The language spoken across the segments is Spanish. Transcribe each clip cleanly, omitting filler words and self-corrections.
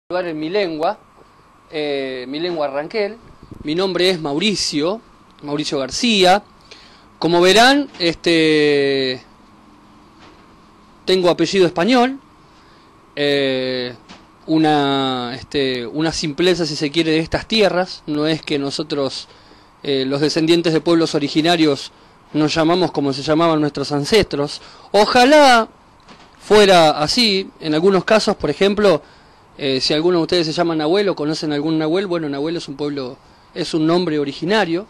En mi lengua Ranquel. Mi nombre es Mauricio García. Como verán, tengo apellido español, una simpleza, si se quiere, de estas tierras. No es que nosotros, los descendientes de pueblos originarios, nos llamamos como se llamaban nuestros ancestros. Ojalá fuera así. En algunos casos, por ejemplo, si alguno de ustedes se llama Nahuel o conocen algún Nahuel, bueno, Nahuel es un pueblo, es un nombre originario,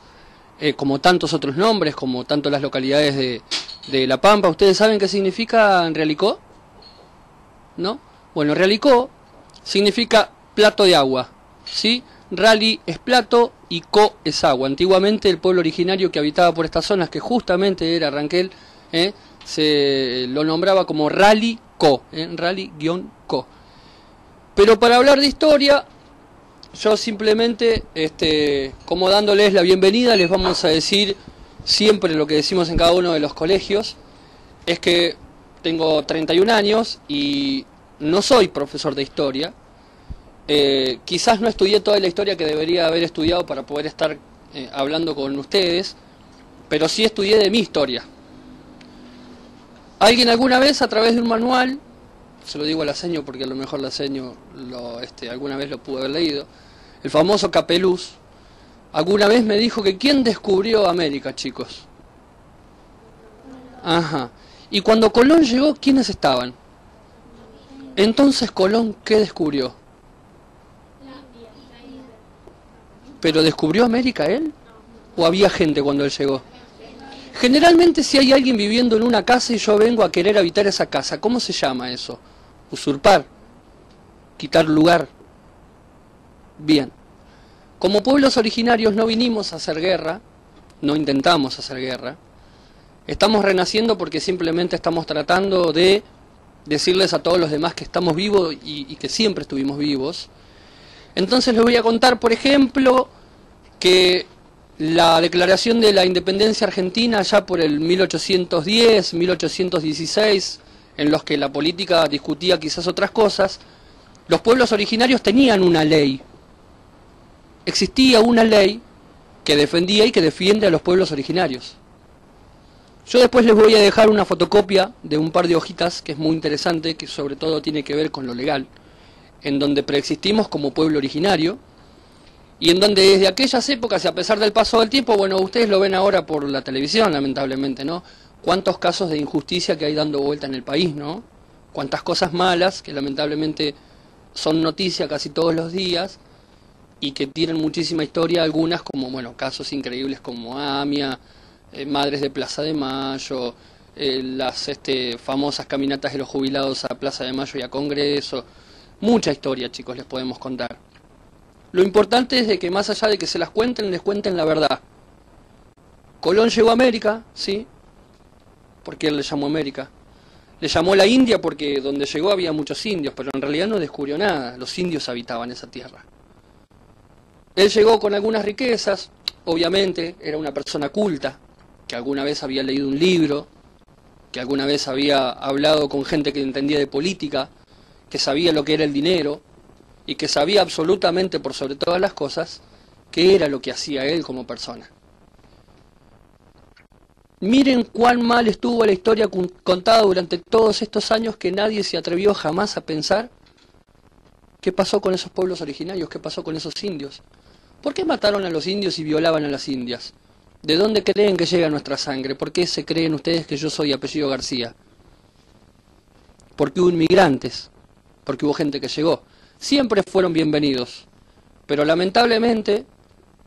como tantos otros nombres, como tanto las localidades de La Pampa. ¿Ustedes saben qué significa Realicó? ¿No? Bueno, Realicó significa plato de agua, ¿sí? Rali es plato y Co es agua. Antiguamente el pueblo originario que habitaba por estas zonas, que justamente era Ranquel, se lo nombraba como Rali-Co, Rali-Co. Pero para hablar de historia, yo simplemente, como dándoles la bienvenida, les vamos a decir siempre lo que decimos en cada uno de los colegios, es que tengo 31 años y no soy profesor de historia. Quizás no estudié toda la historia que debería haber estudiado para poder estar hablando con ustedes, pero sí estudié de mi historia. ¿Alguien alguna vez a través de un manual, se lo digo a la seño porque a lo mejor la seño alguna vez lo pudo haber leído, el famoso Capeluz, alguna vez me dijo que ¿quién descubrió América, chicos? Ajá. Y cuando Colón llegó, ¿quiénes estaban? Entonces Colón, ¿qué descubrió? ¿Pero descubrió América él? ¿O había gente cuando él llegó? Generalmente, si hay alguien viviendo en una casa y yo vengo a querer habitar esa casa, ¿cómo se llama eso? Usurpar, quitar lugar. Bien. Como pueblos originarios no vinimos a hacer guerra, no intentamos hacer guerra. Estamos renaciendo porque simplemente estamos tratando de decirles a todos los demás que estamos vivos y que siempre estuvimos vivos. Entonces les voy a contar, por ejemplo, que la declaración de la independencia argentina ya por el 1810, 1816, en los que la política discutía quizás otras cosas, los pueblos originarios tenían una ley. Existía una ley que defendía y que defiende a los pueblos originarios. Yo después les voy a dejar una fotocopia de un par de hojitas que es muy interesante, que sobre todo tiene que ver con lo legal, en donde preexistimos como pueblo originario, y en donde desde aquellas épocas, y a pesar del paso del tiempo, bueno, ustedes lo ven ahora por la televisión, lamentablemente, ¿no? Cuántos casos de injusticia que hay dando vuelta en el país, ¿no? Cuántas cosas malas que lamentablemente son noticia casi todos los días y que tienen muchísima historia, algunas como, bueno, casos increíbles como AMIA, Madres de Plaza de Mayo, las famosas caminatas de los jubilados a Plaza de Mayo y a Congreso. Mucha historia, chicos, les podemos contar. Lo importante es de que más allá de que se las cuenten, les cuenten la verdad. Colón llegó a América, ¿sí? Porque él le llamó América. Le llamó la India porque donde llegó había muchos indios, pero en realidad no descubrió nada. Los indios habitaban esa tierra. Él llegó con algunas riquezas, obviamente, era una persona culta, que alguna vez había leído un libro, que alguna vez había hablado con gente que entendía de política, que sabía lo que era el dinero, y que sabía absolutamente, por sobre todas las cosas, qué era lo que hacía él como persona. Miren cuán mal estuvo la historia contada durante todos estos años que nadie se atrevió jamás a pensar qué pasó con esos pueblos originarios, qué pasó con esos indios. ¿Por qué mataron a los indios y violaban a las indias? ¿De dónde creen que llega nuestra sangre? ¿Por qué se creen ustedes que yo soy apellido García? Porque hubo inmigrantes, porque hubo gente que llegó. Siempre fueron bienvenidos, pero lamentablemente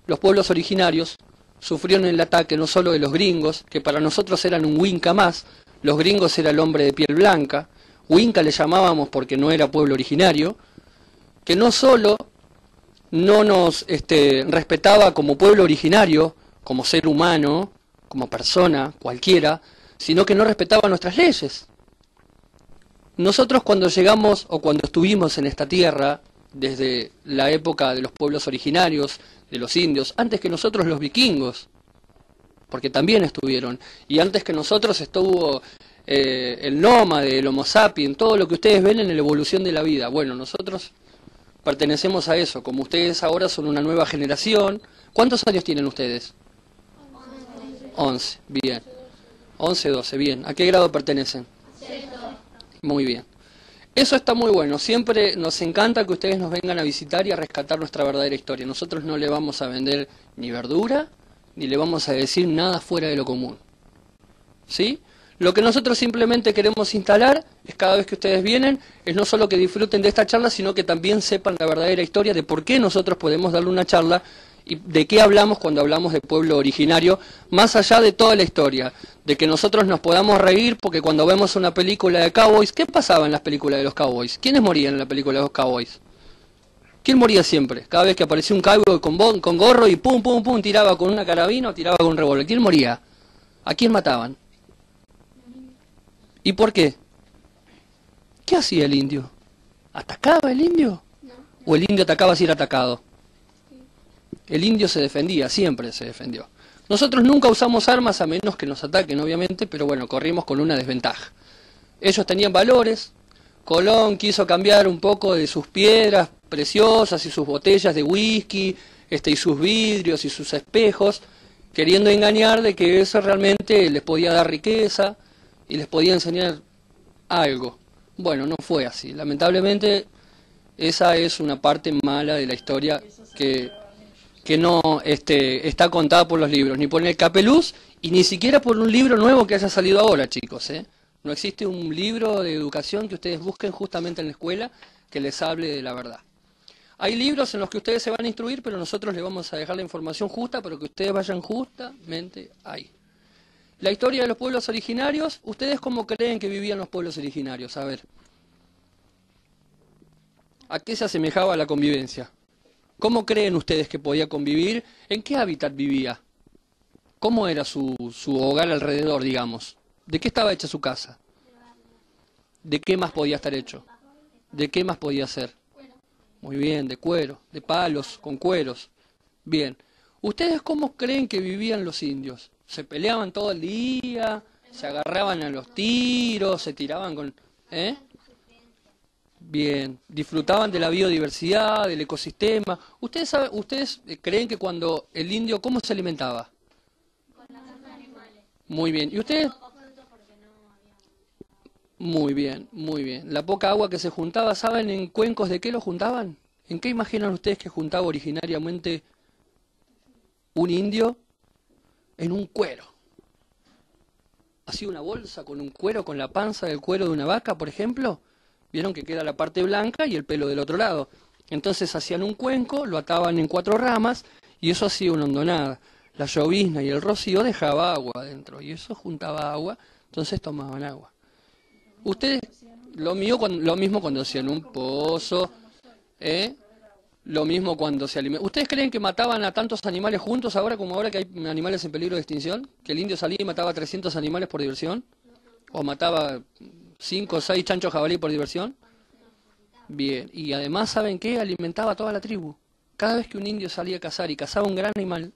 los pueblos originarios sufrieron el ataque no solo de los gringos, que para nosotros eran un Winca más, los gringos era el hombre de piel blanca, Winca le llamábamos porque no era pueblo originario, que no solo no nos respetaba como pueblo originario, como ser humano, como persona, cualquiera, sino que no respetaba nuestras leyes. Nosotros cuando llegamos o cuando estuvimos en esta tierra, desde la época de los pueblos originarios, de los indios, antes que nosotros los vikingos, porque también estuvieron, y antes que nosotros estuvo el nómade, el homo sapiens, todo lo que ustedes ven en la evolución de la vida. Bueno, nosotros pertenecemos a eso. Como ustedes ahora son una nueva generación, ¿cuántos años tienen ustedes? 11, bien. 11, 12, bien. ¿A qué grado pertenecen? Muy bien. Eso está muy bueno. Siempre nos encanta que ustedes nos vengan a visitar y a rescatar nuestra verdadera historia. Nosotros no le vamos a vender ni verdura, ni le vamos a decir nada fuera de lo común. ¿Sí? Lo que nosotros simplemente queremos instalar es cada vez que ustedes vienen, es no solo que disfruten de esta charla, sino que también sepan la verdadera historia de por qué nosotros podemos darle una charla y de qué hablamos cuando hablamos de pueblo originario, más allá de toda la historia, de que nosotros nos podamos reír porque cuando vemos una película de cowboys, ¿qué pasaba en las películas de los cowboys? ¿Quiénes morían en la película de los cowboys? ¿Quién moría siempre? Cada vez que aparecía un cowboy con gorro y pum, pum, pum, tiraba con una carabina o tiraba con un revólver. ¿Quién moría? ¿A quién mataban? ¿Y por qué? ¿Qué hacía el indio? ¿Atacaba el indio? ¿O el indio atacaba si era atacado? El indio se defendía, siempre se defendió. Nosotros nunca usamos armas a menos que nos ataquen, obviamente, pero bueno, corrimos con una desventaja. Ellos tenían valores, Colón quiso cambiar un poco de sus piedras preciosas y sus botellas de whisky, y sus vidrios y sus espejos, queriendo engañar de que eso realmente les podía dar riqueza y les podía enseñar algo. Bueno, no fue así. Lamentablemente, esa es una parte mala de la historia que no está contada por los libros, ni por el Capeluz, y ni siquiera por un libro nuevo que haya salido ahora, chicos. No existe un libro de educación que ustedes busquen justamente en la escuela que les hable de la verdad. Hay libros en los que ustedes se van a instruir, pero nosotros les vamos a dejar la información justa para que ustedes vayan justamente ahí. La historia de los pueblos originarios, ¿ustedes cómo creen que vivían los pueblos originarios? A ver. ¿A qué se asemejaba la convivencia? ¿Cómo creen ustedes que podía convivir? ¿En qué hábitat vivía? ¿Cómo era su hogar alrededor, digamos? ¿De qué estaba hecha su casa? ¿De qué más podía estar hecho? ¿De qué más podía ser? Muy bien, de cuero, de palos, con cueros. Bien. ¿Ustedes cómo creen que vivían los indios? ¿Se peleaban todo el día? ¿Se agarraban a los tiros? ¿Se tiraban con...? Bien, disfrutaban de la biodiversidad, del ecosistema. ¿Ustedes creen que cuando el indio, cómo se alimentaba? Con las animales. Muy bien. ¿Y ustedes? Muy bien, muy bien. La poca agua que se juntaba, ¿saben en cuencos de qué lo juntaban? ¿En qué imaginan ustedes que juntaba originariamente un indio? En un cuero. ¿Hacía una bolsa con un cuero, con la panza del cuero de una vaca, por ejemplo? Vieron que queda la parte blanca y el pelo del otro lado. Entonces hacían un cuenco, lo ataban en 4 ramas y eso hacía una hondonada. La llovizna y el rocío dejaba agua adentro y eso juntaba agua, entonces tomaban agua. Ustedes, lo mismo cuando hacían un pozo, lo mismo cuando se alimentan. ¿Ustedes creen que mataban a tantos animales juntos ahora como ahora que hay animales en peligro de extinción? ¿Que el indio salía y mataba a 300 animales por diversión? ¿O mataba 5 o 6 chanchos jabalí por diversión? Bien, y además, ¿saben qué? Alimentaba a toda la tribu. Cada vez que un indio salía a cazar y cazaba un gran animal,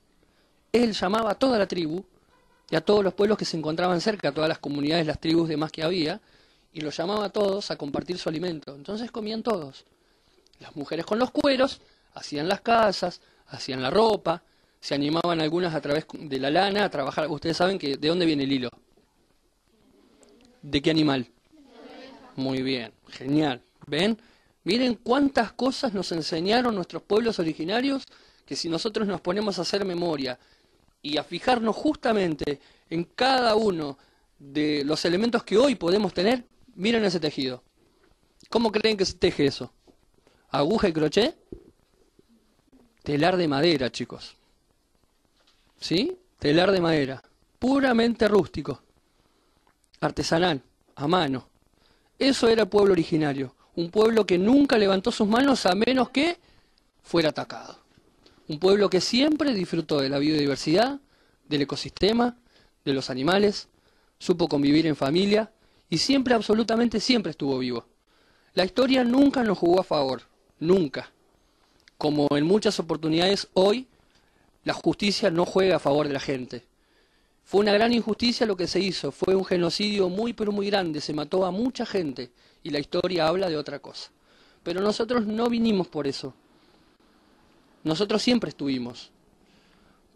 él llamaba a toda la tribu y a todos los pueblos que se encontraban cerca, a todas las comunidades, las tribus demás que había, y los llamaba a todos a compartir su alimento. Entonces comían todos. Las mujeres con los cueros hacían las casas, hacían la ropa, se animaban algunas a través de la lana a trabajar. Ustedes saben que ¿de dónde viene el hilo? ¿De qué animal? Muy bien, genial. ¿Ven? Miren cuántas cosas nos enseñaron nuestros pueblos originarios que si nosotros nos ponemos a hacer memoria y a fijarnos justamente en cada uno de los elementos que hoy podemos tener, miren ese tejido. ¿Cómo creen que se teje eso? ¿Aguja y crochet? Telar de madera, chicos. ¿Sí? Telar de madera. Puramente rústico. Artesanal, a mano. Eso era el pueblo originario. Un pueblo que nunca levantó sus manos a menos que fuera atacado. Un pueblo que siempre disfrutó de la biodiversidad, del ecosistema, de los animales, supo convivir en familia y siempre, absolutamente siempre estuvo vivo. La historia nunca nos jugó a favor, nunca. Como en muchas oportunidades hoy, la justicia no juega a favor de la gente. Fue una gran injusticia lo que se hizo, fue un genocidio muy pero muy grande, se mató a mucha gente y la historia habla de otra cosa. Pero nosotros no vinimos por eso. Nosotros siempre estuvimos.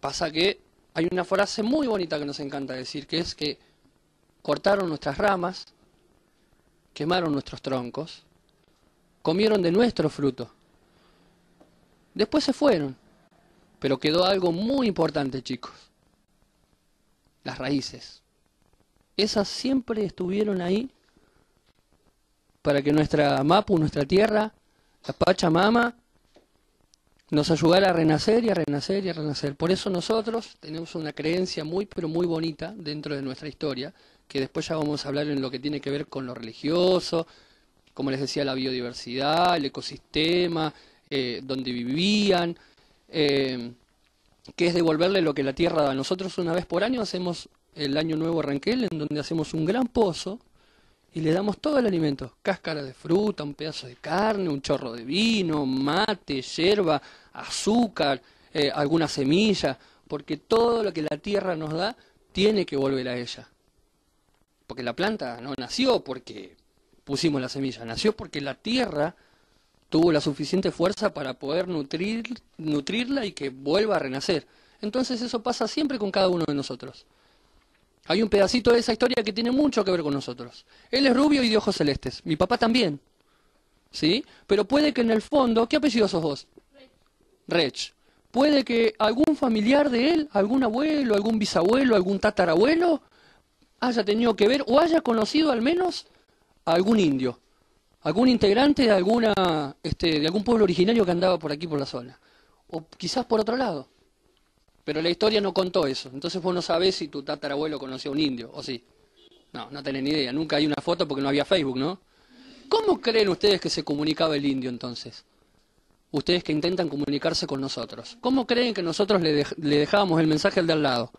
Pasa que hay una frase muy bonita que nos encanta decir, que es que cortaron nuestras ramas, quemaron nuestros troncos, comieron de nuestro fruto. Después se fueron, pero quedó algo muy importante, chicos. Las raíces. Esas siempre estuvieron ahí para que nuestra Mapu, nuestra tierra, la Pachamama, nos ayudara a renacer y a renacer y a renacer. Por eso nosotros tenemos una creencia muy, pero muy bonita dentro de nuestra historia, que después ya vamos a hablar en lo que tiene que ver con lo religioso, como les decía, la biodiversidad, el ecosistema, donde vivían, que es devolverle lo que la tierra da. Nosotros una vez por año hacemos el Año Nuevo Ranquel, en donde hacemos un gran pozo y le damos todo el alimento, cáscara de fruta, un pedazo de carne, un chorro de vino, mate, yerba, azúcar, alguna semilla, porque todo lo que la tierra nos da tiene que volver a ella. Porque la planta no nació porque pusimos la semilla, nació porque la tierra tuvo la suficiente fuerza para poder nutrirla y que vuelva a renacer. Entonces eso pasa siempre con cada uno de nosotros. Hay un pedacito de esa historia que tiene mucho que ver con nosotros. Él es rubio y de ojos celestes. Mi papá también. ¿Sí? Pero puede que en el fondo... ¿Qué apellido sos vos? Rech. Puede que algún familiar de él, algún abuelo, algún bisabuelo, algún tatarabuelo, haya tenido que ver o haya conocido al menos a algún indio. Algún integrante de de algún pueblo originario que andaba por aquí por la zona. O quizás por otro lado. Pero la historia no contó eso. Entonces vos no sabés si tu tatarabuelo conoció a un indio, ¿o sí? No, no tenés ni idea. Nunca hay una foto porque no había Facebook, ¿no? ¿Cómo creen ustedes que se comunicaba el indio entonces? Ustedes que intentan comunicarse con nosotros. ¿Cómo creen que nosotros le dejábamos el mensaje al de al lado?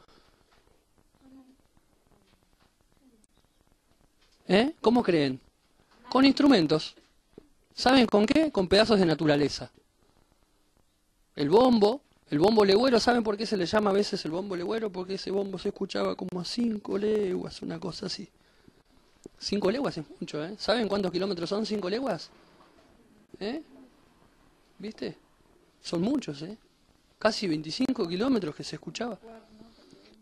¿Cómo creen? Con instrumentos. ¿Saben con qué? Con pedazos de naturaleza. El bombo legüero, ¿saben por qué se le llama a veces el bombo legüero? Porque ese bombo se escuchaba como a 5 leguas, una cosa así. 5 leguas es mucho, ¿eh? ¿Saben cuántos kilómetros son 5 leguas? ¿Viste? Son muchos, ¿eh? Casi 25 kilómetros que se escuchaba.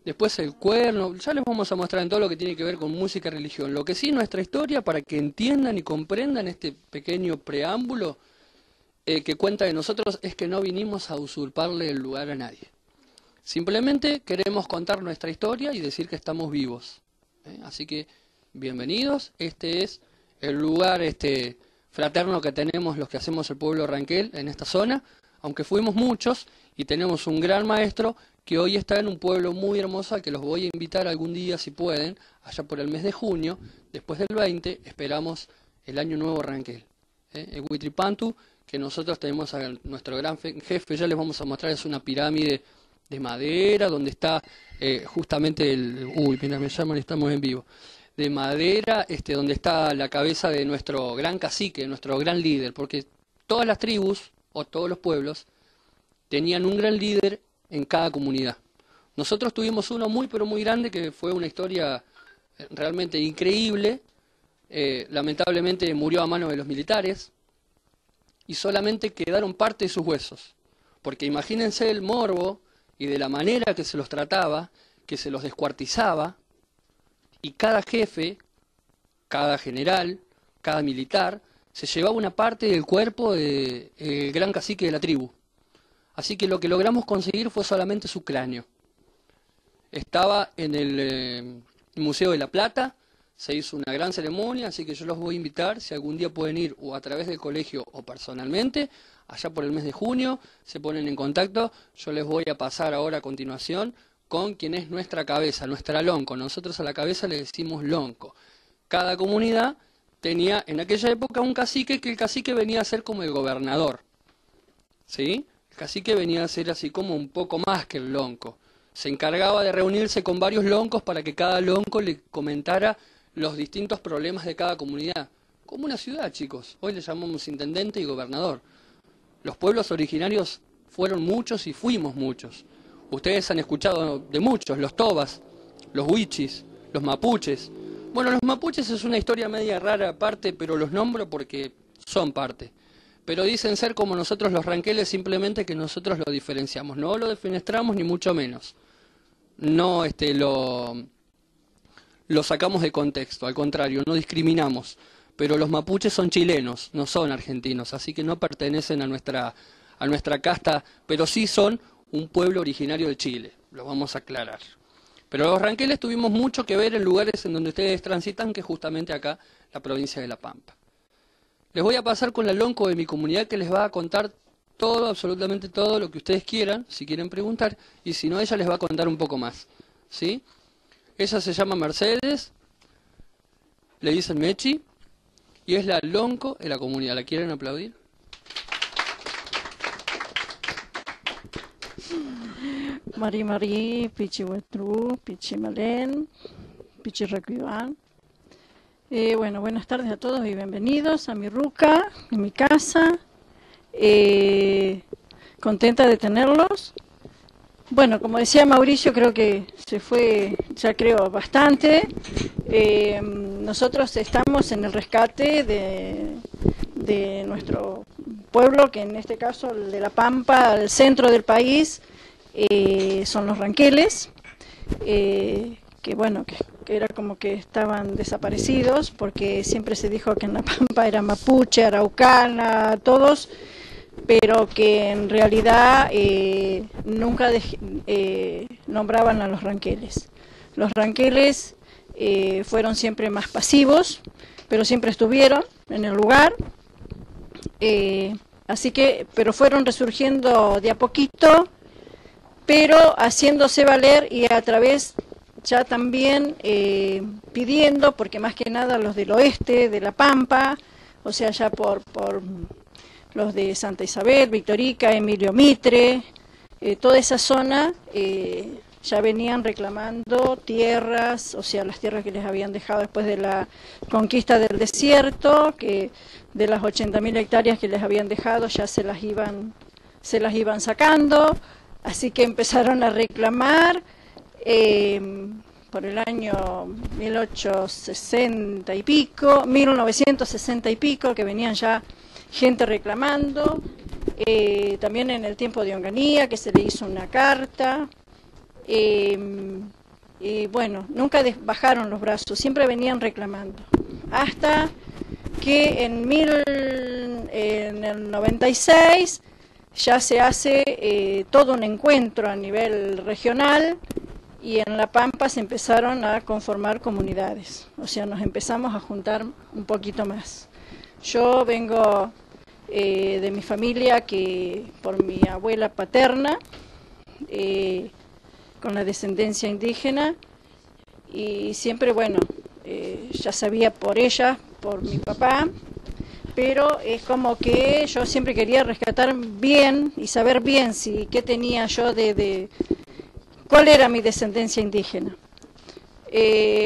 Después el cuerno, ya les vamos a mostrar en todo lo que tiene que ver con música y religión. Lo que sí, nuestra historia, para que entiendan y comprendan este pequeño preámbulo que cuenta de nosotros, es que no vinimos a usurparle el lugar a nadie. Simplemente queremos contar nuestra historia y decir que estamos vivos. Así que, bienvenidos. Este es el lugar fraterno que tenemos los que hacemos el pueblo Ranquel en esta zona, aunque fuimos muchos y tenemos un gran maestro que hoy está en un pueblo muy hermoso al que los voy a invitar algún día si pueden, allá por el mes de junio, después del 20, esperamos el Año Nuevo Ranquel. El Huitripantu, que nosotros tenemos a nuestro gran jefe, ya les vamos a mostrar, es una pirámide de madera, donde está justamente mira, me llaman, estamos en vivo. De madera, donde está la cabeza de nuestro gran cacique, nuestro gran líder, porque todas las tribus, o todos los pueblos, tenían un gran líder en cada comunidad. Nosotros tuvimos uno muy, pero muy grande, que fue una historia realmente increíble. Lamentablemente murió a manos de los militares, y solamente quedaron parte de sus huesos. Porque imagínense el morbo y de la manera que se los trataba, que se los descuartizaba, y cada jefe, cada general, cada militar, se llevaba una parte del cuerpo del gran cacique de la tribu. Así que lo que logramos conseguir fue solamente su cráneo. Estaba en el Museo de la Plata, se hizo una gran ceremonia, así que yo los voy a invitar, si algún día pueden ir o a través del colegio o personalmente, allá por el mes de junio, se ponen en contacto, yo les voy a pasar ahora a continuación con quien es nuestra cabeza, nuestra lonco. Nosotros a la cabeza le decimos lonco. Cada comunidad tenía en aquella época un cacique, que el cacique venía a ser como el gobernador. ¿Sí? El cacique venía a ser así como un poco más que el lonco. Se encargaba de reunirse con varios loncos para que cada lonco le comentara los distintos problemas de cada comunidad. Como una ciudad, chicos. Hoy le llamamos intendente y gobernador. Los pueblos originarios fueron muchos y fuimos muchos. Ustedes han escuchado de muchos, los tobas, los huichis, los mapuches. Bueno, los mapuches es una historia media rara aparte, pero los nombro porque son parte. pero dicen ser como nosotros los ranqueles, simplemente que nosotros lo diferenciamos, no lo defenestramos ni mucho menos, no lo sacamos de contexto, al contrario, no discriminamos, pero los mapuches son chilenos, no son argentinos, así que no pertenecen a nuestra casta, pero sí son un pueblo originario de Chile, lo vamos a aclarar. Pero los ranqueles tuvimos mucho que ver en lugares en donde ustedes transitan, que es justamente acá, la provincia de La Pampa. Les voy a pasar con la lonco de mi comunidad que les va a contar todo, absolutamente todo lo que ustedes quieran, si quieren preguntar, y si no, ella les va a contar un poco más, ¿sí? Ella se llama Mercedes, le dicen Mechi, y es la lonco de la comunidad. ¿La quieren aplaudir? Mari, Pichi Huetru, Pichi Malén, Pichi Recuiván. Bueno, buenas tardes a todos y bienvenidos a mi ruca, en mi casa. Contenta de tenerlos. Bueno, como decía Mauricio, creo que se fue, ya creo, bastante. Nosotros estamos en el rescate de nuestro pueblo, que en este caso el de La Pampa, al centro del país, son los ranqueles, que bueno, que era como que estaban desaparecidos, porque siempre se dijo que en La Pampa era mapuche, araucana, todos, pero que en realidad nunca nombraban a los ranqueles. Los ranqueles fueron siempre más pasivos, pero siempre estuvieron en el lugar, así que, pero fueron resurgiendo de a poquito, pero haciéndose valer y a través ya también pidiendo, porque más que nada los del oeste, de La Pampa, o sea, ya por los de Santa Isabel, Victorica, Emilio Mitre, toda esa zona ya venían reclamando tierras, o sea, las tierras que les habían dejado después de la conquista del desierto, que de las 80.000 hectáreas que les habían dejado ya se las iban sacando, así que empezaron a reclamar por el año 1960 y pico, que venían ya gente reclamando, también en el tiempo de Onganía, que se le hizo una carta, y bueno, nunca bajaron los brazos, siempre venían reclamando, hasta que en el 96 ya se hace todo un encuentro a nivel regional, y en La Pampa se empezaron a conformar comunidades, o sea, nos empezamos a juntar un poquito más. Yo vengo de mi familia, que por mi abuela paterna, con la descendencia indígena, y siempre, bueno, ya sabía por ella, por mi papá, pero es como que yo siempre quería rescatar bien y saber bien qué tenía yo cuál era mi descendencia indígena.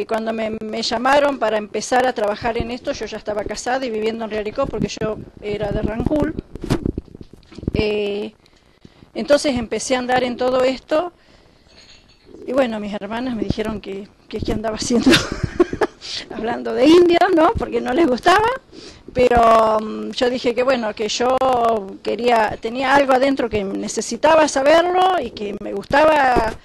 Cuando me llamaron para empezar a trabajar en esto, yo ya estaba casada y viviendo en Riaricó, porque yo era de Rancul. Entonces empecé a andar en todo esto, y bueno, mis hermanas me dijeron que andaba haciendo, hablando de indios, ¿no? Porque no les gustaba, pero yo dije que bueno, que yo tenía algo adentro que necesitaba saberlo y que me gustaba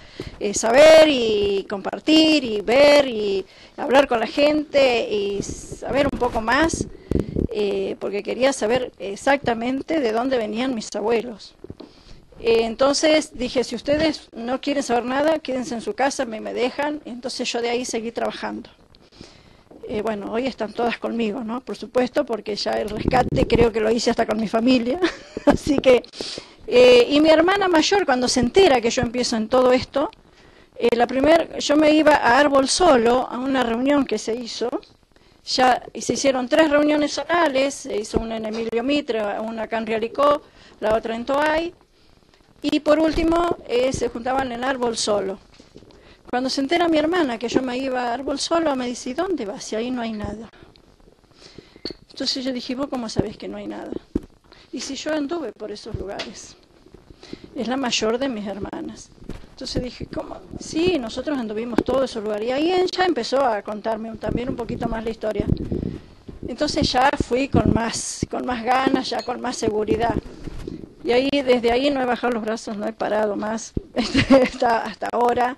saber y compartir y ver y hablar con la gente y saber un poco más, porque quería saber exactamente de dónde venían mis abuelos. Entonces dije, si ustedes no quieren saber nada, quédense en su casa, me dejan. Entonces yo de ahí seguí trabajando. Bueno, hoy están todas conmigo, ¿no? Por supuesto, porque ya el rescate creo que lo hice hasta con mi familia. Así que, y mi hermana mayor, cuando se entera que yo empiezo en todo esto, yo me iba a Árbol Solo, a una reunión que se hizo. Ya se hicieron 3 reuniones zonales, se hizo una en Emilio Mitre, una acá en Riaricó, la otra en Toay, y por último se juntaban en Árbol Solo. Cuando se entera mi hermana que yo me iba a Árbol Solo, me dice, ¿dónde vas? Si ahí no hay nada. Entonces yo dije, ¿vos cómo sabés que no hay nada? Y si yo anduve por esos lugares. Es la mayor de mis hermanas. Entonces dije, ¿cómo? Sí, nosotros anduvimos todos esos lugares. Y ahí ella empezó a contarme también un poquito más la historia. Entonces ya fui con más ganas, ya con más seguridad. Y ahí, desde ahí no he bajado los brazos, no he parado más hasta ahora,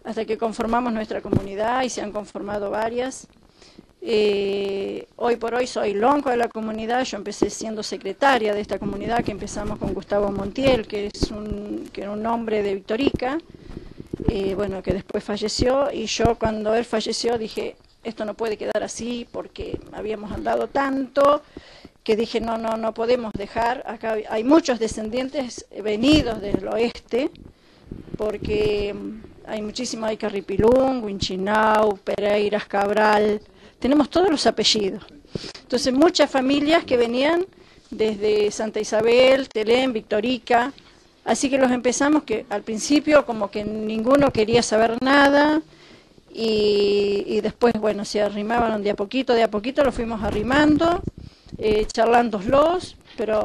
hasta que conformamos nuestra comunidad y se han conformado varias. Hoy por hoy soy lonco de la comunidad. Yo empecé siendo secretaria de esta comunidad, que empezamos con Gustavo Montiel, que era un hombre de Victorica, bueno, que después falleció, y yo cuando él falleció dije, esto no puede quedar así, porque habíamos andado tanto, que dije, no podemos dejar, acá hay muchos descendientes venidos del oeste, porque hay Carripilún, Huinchinau, Pereiras, Cabral, tenemos todos los apellidos. Entonces muchas familias que venían desde Santa Isabel, Telén, Victorica, así que los empezamos, que al principio como que ninguno quería saber nada, y después, bueno, se arrimaban de a poquito los fuimos arrimando, charlándolos, pero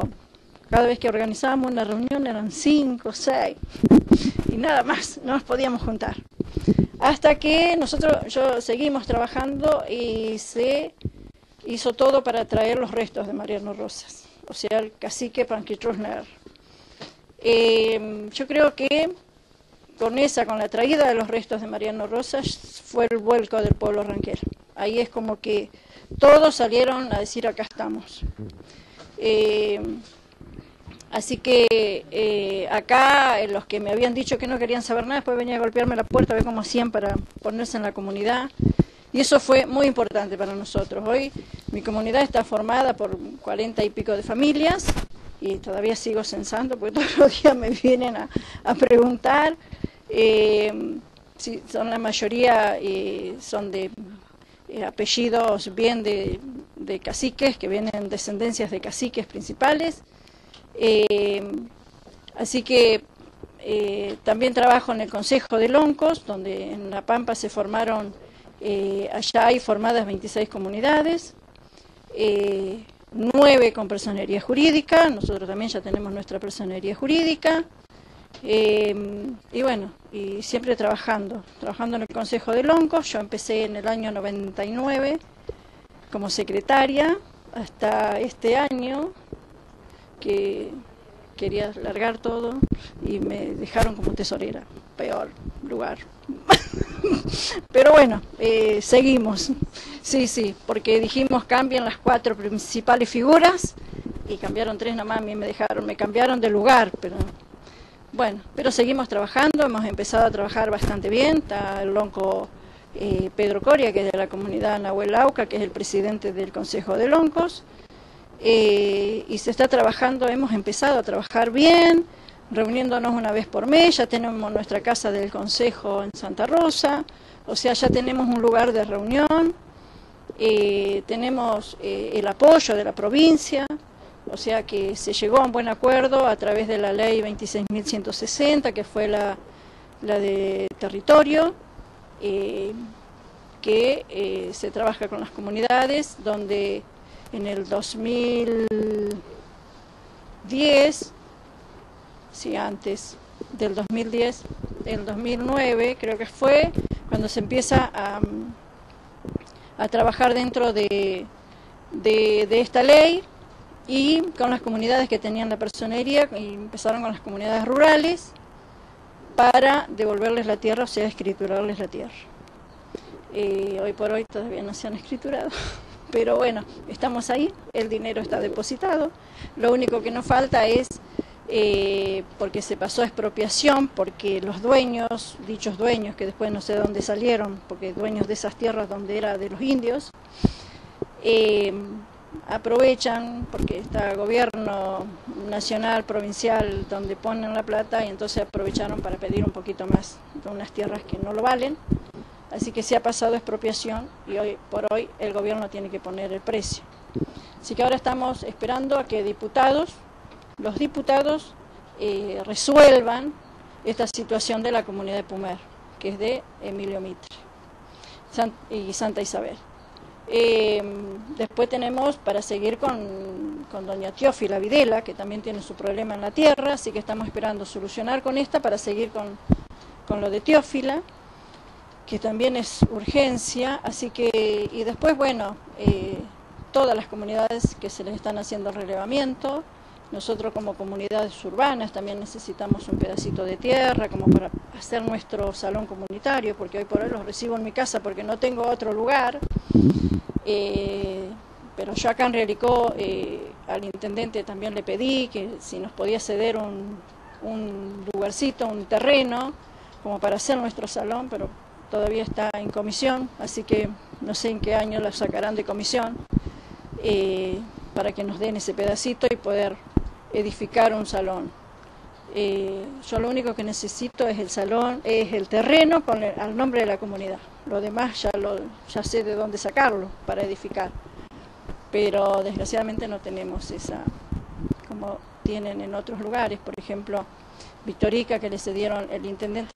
cada vez que organizábamos una reunión eran 5, 6, y nada más, no nos podíamos juntar. Hasta que yo seguimos trabajando y se hizo todo para traer los restos de Mariano Rosas, o sea, el cacique Panquitrusner. Yo creo que con la traída de los restos de Mariano Rosas fue el vuelco del pueblo ranquero. Ahí es como que todos salieron a decir acá estamos. Así que acá los que me habían dicho que no querían saber nada, después venían a golpearme la puerta, a ver cómo hacían para ponerse en la comunidad. Y eso fue muy importante para nosotros. Hoy mi comunidad está formada por 40 y pico de familias, y todavía sigo censando porque todos los días me vienen a preguntar. Sí, son la mayoría, son de apellidos bien de caciques, que vienen descendencias de caciques principales. Así que también trabajo en el Consejo de Loncos, donde en La Pampa se formaron, allá hay formadas 26 comunidades, 9 con personería jurídica. Nosotros también ya tenemos nuestra personería jurídica, y bueno, y siempre trabajando en el Consejo de Loncos. Yo empecé en el año 99 como secretaria, hasta este año que quería largar todo y me dejaron como tesorera, peor lugar. Pero bueno, seguimos, sí, porque dijimos cambien las 4 principales figuras, y cambiaron 3 nomás. A mí me cambiaron de lugar, pero bueno, pero seguimos trabajando. Hemos empezado a trabajar bastante bien. Está el lonco Pedro Coria, que es de la comunidad Nahuel Lauca, que es el presidente del Consejo de Loncos. Y se está trabajando, hemos empezado a trabajar bien, reuniéndonos una vez por mes. Ya tenemos nuestra casa del Consejo en Santa Rosa, o sea, ya tenemos un lugar de reunión, tenemos el apoyo de la provincia, o sea que se llegó a un buen acuerdo a través de la ley 26.160, que fue la de territorio, que se trabaja con las comunidades, donde en el 2010, sí, antes del 2010, el 2009 creo que fue, cuando se empieza a trabajar dentro de esta ley, y con las comunidades que tenían la personería, y empezaron con las comunidades rurales para devolverles la tierra, o sea, escriturarles la tierra. Hoy por hoy todavía no se han escriturado. Pero bueno, estamos ahí, el dinero está depositado. Lo único que nos falta es, porque se pasó a expropiación, porque los dueños, dichos dueños, que después no sé de dónde salieron, porque dueños de esas tierras donde era de los indios, aprovechan, porque está gobierno nacional, provincial, donde ponen la plata, y entonces aprovecharon para pedir un poquito más de unas tierras que no lo valen. Así que se ha pasado a expropiación, y hoy por hoy el gobierno tiene que poner el precio. Así que ahora estamos esperando a que los diputados resuelvan esta situación de la comunidad de Pumer, que es de Emilio Mitre y Santa Isabel. Después tenemos para seguir con doña Teófila Videla, que también tiene su problema en la tierra, así que estamos esperando solucionar con esta para seguir con lo de Teófila. que también es urgencia, así que, y después, bueno, todas las comunidades que se les están haciendo el relevamiento. Nosotros como comunidades urbanas también necesitamos un pedacito de tierra como para hacer nuestro salón comunitario, porque hoy por hoy los recibo en mi casa porque no tengo otro lugar. Pero yo acá en Realicó al intendente también le pedí que si nos podía ceder un lugarcito, un terreno, como para hacer nuestro salón, pero todavía está en comisión, así que no sé en qué año la sacarán de comisión, para que nos den ese pedacito y poder edificar un salón. Yo lo único que necesito es el salón, es el terreno al nombre de la comunidad. Lo demás ya sé de dónde sacarlo para edificar. Pero desgraciadamente no tenemos esa, como tienen en otros lugares, por ejemplo, Victorica, que le cedieron el intendente